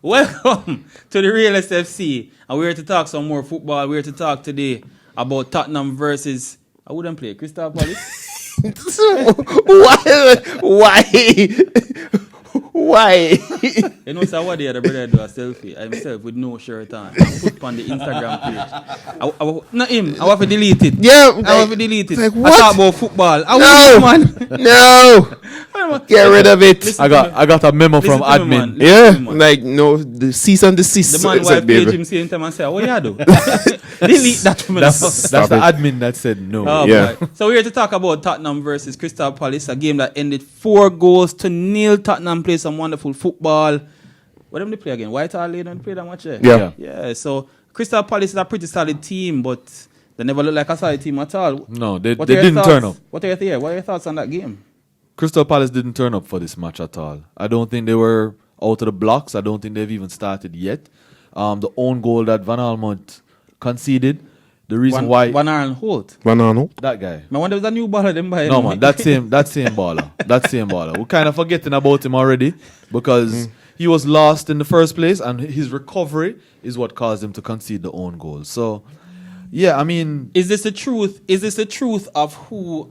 Welcome to the Real SFC. And we're here to talk some more football. We're here to talk today about Tottenham versus... I wouldn't play Crystal Palace. Why? You know, so what the other brother do a selfie himself with no shirt on and put on the Instagram page. Not him. I want to delete it. Yeah, I want to delete it. Like, I what? talk about football. No. No. Get rid of it. I got a memo from admin. Yeah, like no, the cease and desist. The man wife page him same time and say, "What you do?" Delete that. That's the admin that said no. Oh, yeah. boy. So we're here to talk about Tottenham versus Crystal Palace, a game that ended 4-0. Tottenham played some wonderful football. What them they play again? White Hart Lane don't play that much. Yeah. So Crystal Palace is a pretty solid team, but they never look like a solid team at all. No, they didn't turn up. What are your thoughts on that game? Crystal Palace didn't turn up for this match at all. I don't think they were out of the blocks. I don't think they've even started yet. The own goal that Van Almond conceded, the reason why... Van Aanholt. That guy. I wonder if there's a new baller them by No, man, that same baller. We're kind of forgetting about him already because he was lost in the first place and his recovery is what caused him to concede the own goal. So, yeah, I mean... Is this the truth? Is this the truth of who...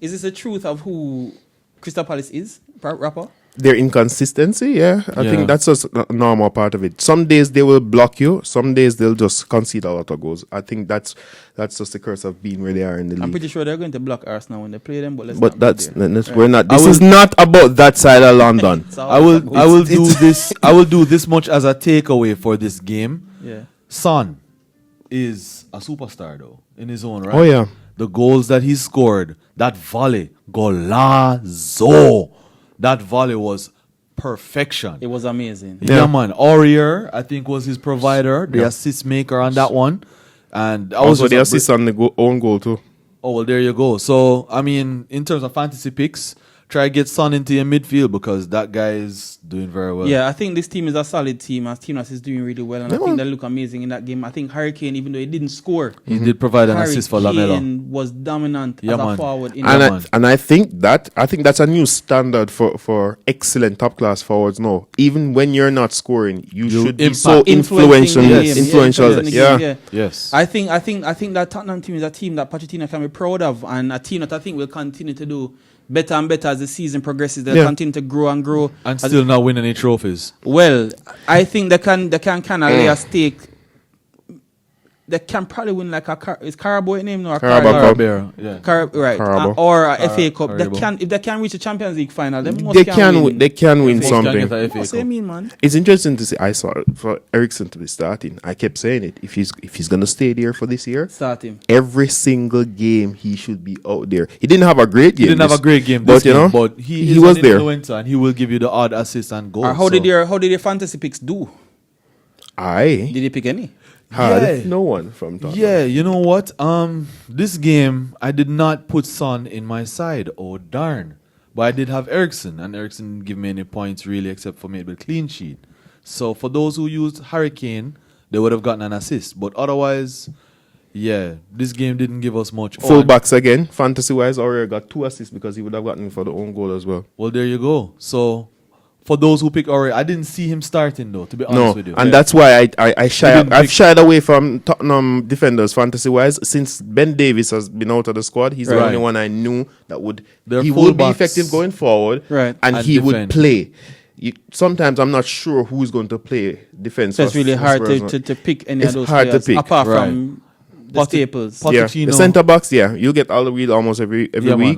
Is this the truth of who Crystal Palace is, rapper? Their inconsistency, yeah. I think that's just a normal part of it. Some days they will block you. Some days they'll just concede a lot of goals. I think that's just the curse of being where they are in the league. I'm pretty sure they're going to block Arsenal when they play them, but we're not. This is not about that side of London. I will do this much as a takeaway for this game. Yeah. Son is a superstar though in his own right. Oh yeah. The goals that he scored, that volley, golazo. That volley was perfection. It was amazing. Yeah, man. Aurier, I think, was his provider, the assist maker on that one. And also the assist on the own goal too. Oh, well, there you go. So, I mean, in terms of fantasy picks, try to get Son into your midfield because that guy is doing very well. Yeah, I think this team is a solid team. A team that is doing really well. And I think they look amazing in that game. I think Harry Kane, even though he didn't score, he did provide an assist for Lamela. Harry Kane was dominant as a forward. And I think that's a new standard for excellent top-class forwards now. Even when you're not scoring, you should be so influential. Yeah. Yes. I think that Tottenham team is a team that Pochettino can be proud of, and a team that I think will continue to do better and better as the season progresses. They'll continue to grow and grow. And still not win any trophies. Well, I think they can kind of lay a stake. They can probably win like is Carabao name no? Carabao. Yeah. Carabao. Or a FA Cup. If they can reach a Champions League final, they can win something. What's that mean, man? It's interesting to see. I saw for Eriksen to be starting. I kept saying it. If he's gonna stay there for this year, start him. Every single game he should be out there. He didn't have a great game. But he was there, and he will give you the odd assist and goal. How did your fantasy picks do? Did you pick any? No one from Tottenham. Yeah, you know what? This game I did not put Son in my side. Oh darn! But I did have Eriksen, and Eriksen didn't give me any points really, except for maybe a clean sheet. So for those who used Harry Kane, they would have gotten an assist. But otherwise, yeah, this game didn't give us much. Fullbacks again, fantasy-wise, Aurier got 2 assists because he would have gotten for the own goal as well. Well, there you go. So for those who pick Aurier, I didn't see him starting though, to be honest with you. And that's why I've shied away from Tottenham defenders fantasy-wise. Since Ben Davies has been out of the squad, he's the only one I knew that would be effective going forward, and he would play. Sometimes I'm not sure who's going to play defense. So it's really hard to pick any of those players apart from the staples. The centre backs, you get Alderweireld almost every week.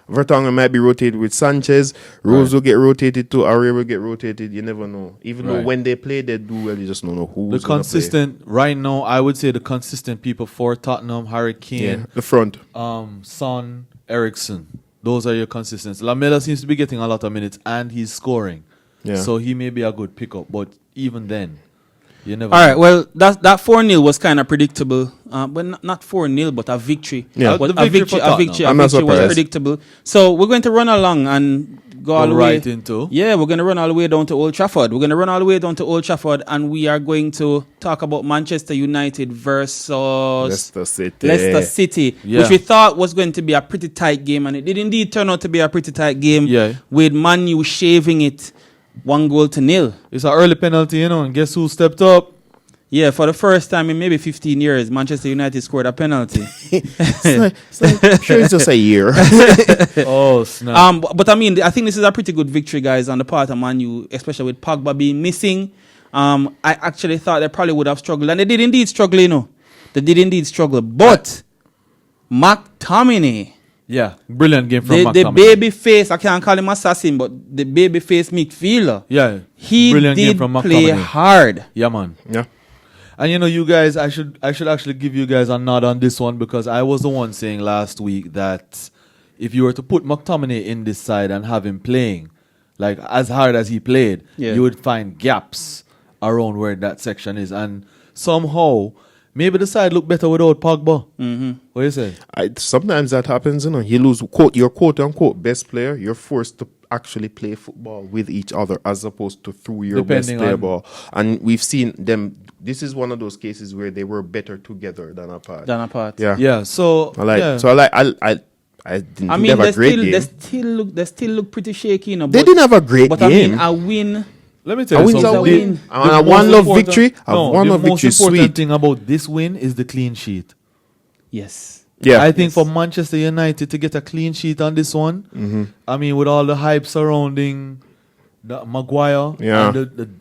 Vertonghen might be rotated with Sanchez. Rose will get rotated too. Aurier will get rotated. You never know. Even though when they play, they do well. You just don't know who's going to play. Right now, I would say the consistent people for Tottenham, Harry Kane. The front. Son, Eriksen. Those are your consistents. Lamela seems to be getting a lot of minutes and he's scoring. Yeah. So he may be a good pickup. But even then, you never know. All right, well, that 4-0 was kind of predictable. But not 4-0, but a victory. Yeah, a victory was predictable. So we're going to run along and go all the way into. Yeah, we're going to run all the way down to Old Trafford. And we are going to talk about Manchester United versus Leicester City, which we thought was going to be a pretty tight game, and it did indeed turn out to be a pretty tight game. With Man U shaving it 1-0. It's an early penalty, and guess who stepped up? Yeah, for the first time in maybe 15 years, Manchester United scored a penalty. I'm sure it's just a year. Oh, snap. But I mean, I think this is a pretty good victory, guys, on the part of Man U, especially with Pogba being missing. I actually thought they probably would have struggled, and they did indeed struggle, They did indeed struggle. But McTominay... Yeah, brilliant game from McTominay. The baby face, I can't call him assassin, but the baby face midfielder. Yeah, he brilliant did game from play McTominay. hard. Yeah, man. Yeah. And you guys, I should actually give you guys a nod on this one, because I was the one saying last week that if you were to put McTominay in this side and have him playing like as hard as he played, you would find gaps around where that section is, and somehow maybe the side look better without Pogba. Mm-hmm. What do you say? Sometimes that happens, You lose your quote-unquote best player. You're forced to actually play football with each other as opposed to through your best player ball. And we've seen them. This is one of those cases where they were better together than apart. Yeah. Yeah. So I didn't have a great game. They still look pretty shaky, They didn't have a great game. I mean, a win. Let me tell you something. A win. A one-love victory. The most important thing about this win is the clean sheet. Yes. Yeah. I think for Manchester United to get a clean sheet on this one, I mean, with all the hype surrounding Maguire and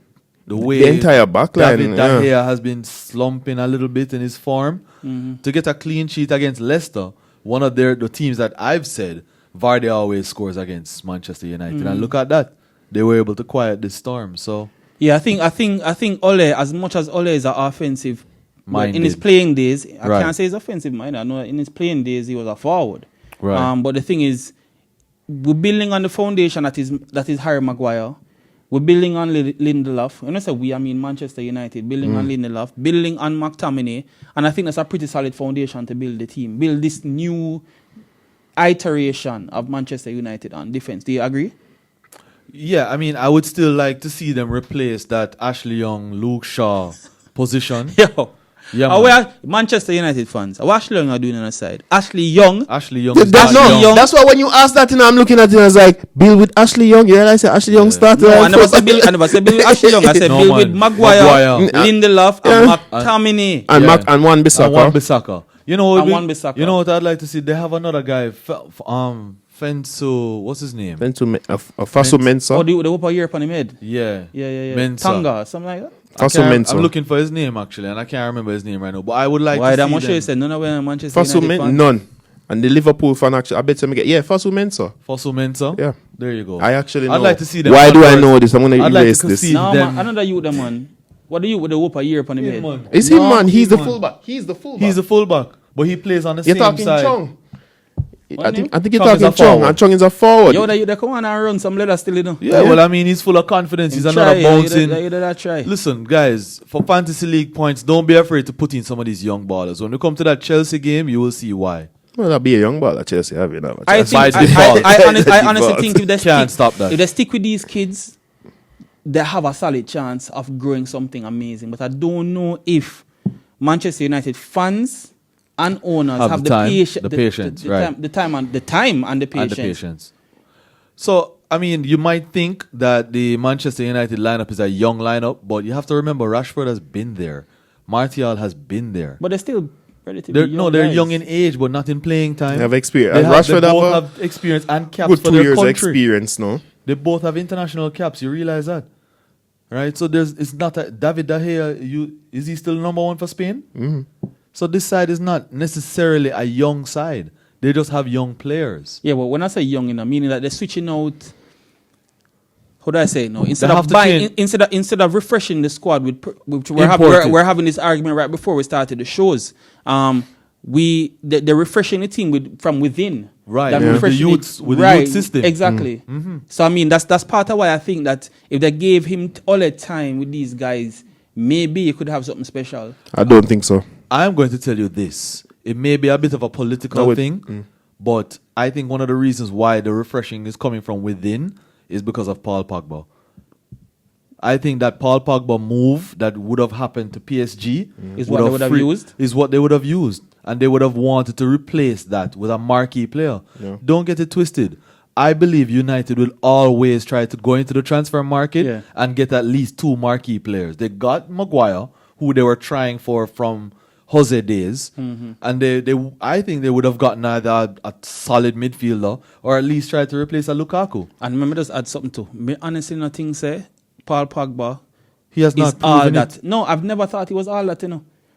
the way the entire backline, David De Gea has been slumping a little bit in his form, to get a clean sheet against Leicester, one of the teams that I've said Vardy always scores against Manchester United, and look at that, they were able to quiet the storm. So yeah, I think Ole, as much as Ole is an offensive minded in his playing days, I can't say he's offensive minded. I know in his playing days he was a forward. Right. But the thing is, we're building on the foundation that is Harry Maguire. We're building on Lindelof. When I say we, I mean Manchester United. Building on Lindelof, building on McTominay. And I think that's a pretty solid foundation to build the team. Build this new iteration of Manchester United on defense. Do you agree? Yeah, I mean, I would still like to see them replace that Ashley Young, Luke Shaw position. Yeah, we are Manchester United fans. What Ashley Young are doing on the side? Ashley Young. That's why when you ask that, I'm looking at it and I was like, Bill with Ashley Young. You realize that Ashley Young started. No, I never said Bill with Ashley Young. I said Bill with Maguire, Lindelof, and McTominay. And Wan Bissaka. You know what I'd like to see? They have another guy, Fensu, what's his name? Fasu Mensah. Oh, they whoop a year upon him head. Yeah. Mensah. Tonga, something like that. I'm looking for his name actually, and I can't remember his name right now. But I would like to see them. Why? You said none of them Manchester United fans? None. And the Liverpool fan actually, I bet them get Fasu Mensah. Yeah. There you go. I actually know. I'd like to see them. Why do I know this? I'm going to erase this. No, man, another youth, man. What do you with the whoop a year upon him head? It's him, man. He's the fullback. He's the fullback. But he plays on the same side. You're talking Chong. I think you're talking Chong, and Chong is a forward. Yo, they come on and run some leather still, Yeah, well, I mean, he's full of confidence. He's another bouncing. Try. Listen, guys, for fantasy league points, don't be afraid to put in some of these young ballers. When you come to that Chelsea game, you will see why. Well, that'll be a young baller, Chelsea. I honestly think if they can't stop that. If they stick with these kids, they have a solid chance of growing something amazing. But I don't know if Manchester United fans and owners have the patience, the time and the patience. So, I mean, you might think that the Manchester United lineup is a young lineup, but you have to remember Rashford has been there. Martial has been there. But they're still relatively young. No, they're young in age, but not in playing time. They have experience. They both have experience and caps good for their country. 2 years experience, no? They both have international caps. You realize that? Right? So it's not David De Gea. Is he still number one for Spain? Mm-hmm. So this side is not necessarily a young side. They just have young players. Yeah, but when I say young, meaning that they're switching out. How do I say it now? Instead of refreshing the squad, which we're having this argument right before we started the shows. They're refreshing the team from within. Right. With the youth system. Exactly. Mm-hmm. So I mean that's part of why I think that if they gave him all the time with these guys, maybe you could have something special. I don't think so. I'm going to tell you this. It may be a bit of a political thing, but I think one of the reasons why the refreshing is coming from within is because of Paul Pogba. I think that Paul Pogba move that would have happened to PSG is what they would have used. Is what they would have used, and they would have wanted to replace that with a marquee player. Yeah. Don't get it twisted. I believe United will always try to go into the transfer market and get at least 2 marquee players. They got Maguire, who they were trying for from Jose days, and I think they would have gotten either a solid midfielder or at least try to replace a Lukaku. And remember, just add something too. Me honestly, nothing say Paul Pogba. He has not all that. No, I've never thought he was all that.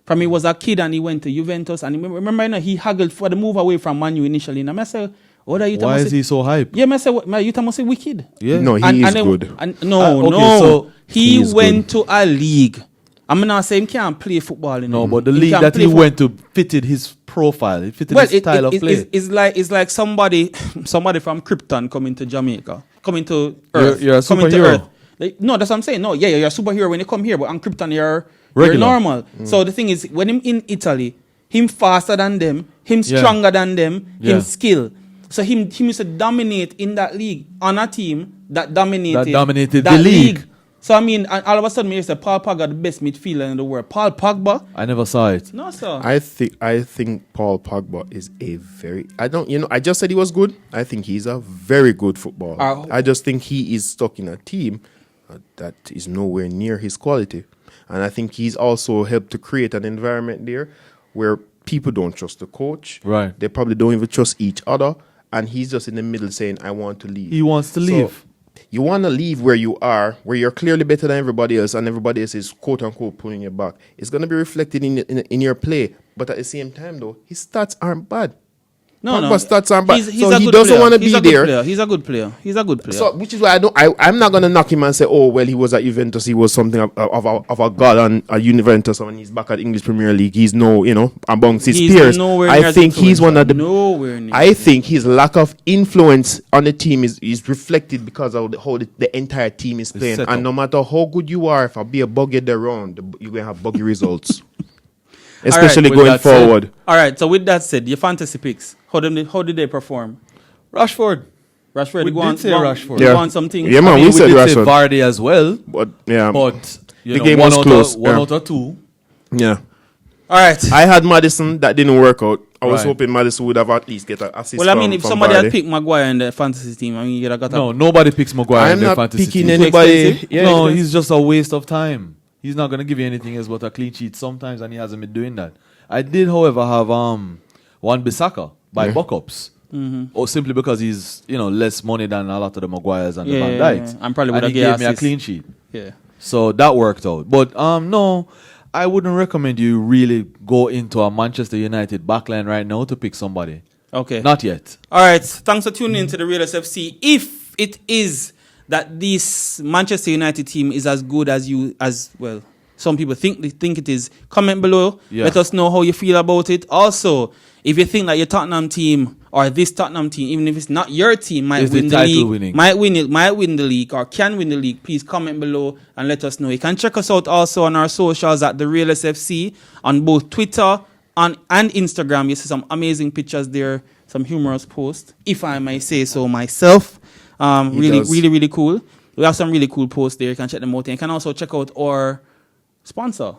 From he was a kid and he went to Juventus, and remember, he haggled for the move away from Man U initially. And I say, why is he so hype? Yeah, you must say wicked. Yeah. No, he is good. So he went to a league. I'm not saying he can't play football. No, but the league that he went to fitted his profile. It fitted his style of play. It's like somebody from Krypton coming to Jamaica, coming to Earth. You're a superhero. No, that's what I'm saying. No, you're a superhero when you come here, but on Krypton you're normal. So the thing is, when him in Italy, him faster than them, him stronger than them, him skill. So him used to dominate in that league on a team that dominated the league. So I mean, all of a sudden, you say Paul Pogba the best midfielder in the world. Paul Pogba? I never saw it. No, sir. I think Paul Pogba is a very. I just said he was good. I think he's a very good footballer. I just think he is stuck in a team that is nowhere near his quality, and I think he's also helped to create an environment there where people don't trust the coach. Right. They probably don't even trust each other. And he's just in the middle saying, I want to leave. He wants to leave. You want to leave where you are, where you're clearly better than everybody else, and everybody else is quote-unquote pulling your back. It's going to be reflected in your play. But at the same time, though, his stats aren't bad. Pogba's stats aren't bad. So he doesn't want to be there. He's a good player. So, which is why I'm not going to knock him and say, oh, well, he was at Juventus. He was something of a god on a Juventus, and he's back at English Premier League. He's amongst his peers. I think he's one of the. I think his lack of influence on the team is reflected because of how the entire team is playing. And no matter how good you are, if I be a buggy around, you're going to have buggy results. Especially going forward. All right, so with that said, your fantasy picks, how did they perform? Rashford. We did say Rashford. You want something? Yeah, man, we said did Rashford. Say Vardy as well. But the game was close. One out of 2. Yeah. All right. I had Maddison. That didn't work out. I was hoping Maddison would have at least get an assist. Well, I mean, if somebody had picked Maguire in the fantasy team, I mean, you'd have got No, nobody picks Maguire in the fantasy team. I'm not picking anybody. No, he's just a waste of time. He's not going to give you anything else but a clean sheet sometimes, and he hasn't been doing that. I did, however, have Wan-Bissaka by Buckups. Or simply because he's less money than a lot of the Maguires and the Van Dijks. And probably would he gave me a clean sheet. Yeah. So that worked out. But no, I wouldn't recommend you really go into a Manchester United backline right now to pick somebody. Okay. Not yet. All right. Thanks for tuning in to the Real SFC. If it is that this Manchester United team is as good as some people think it is, comment below. Yeah. Let us know how you feel about it. Also, if you think that your Tottenham team or this Tottenham team, even if it's not your team, might win the league, might win the league or can win the league, please comment below and let us know. You can check us out also on our socials at The Real SFC on both Twitter and Instagram. You see some amazing pictures there, some humorous posts, if I may say so myself. Really cool. We have some really cool posts there. You can check them out. And you can also check out our sponsor,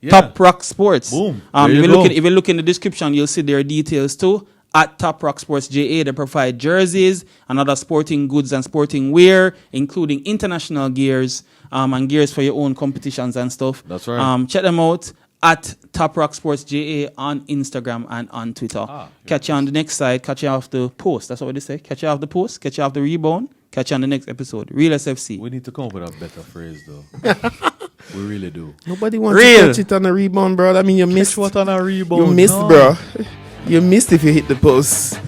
Top Rock Sports. Boom. If you look in the description, you'll see their details too. At Top Rock Sports JA, they provide jerseys and other sporting goods and sporting wear, including international gears and gears for your own competitions and stuff. That's right. Check them out at Top Rock Sports JA on Instagram and on Twitter. Catch you on the next side. Catch you off the post. That's what they say. Catch you off the post. Catch you off the rebound. Catch you on the next episode. Real SFC. We need to come up with a better phrase, though. We really do. Nobody wants to catch it on a rebound, bro. I mean, you missed. Catch what on a rebound? You missed, bro. You missed if you hit the post.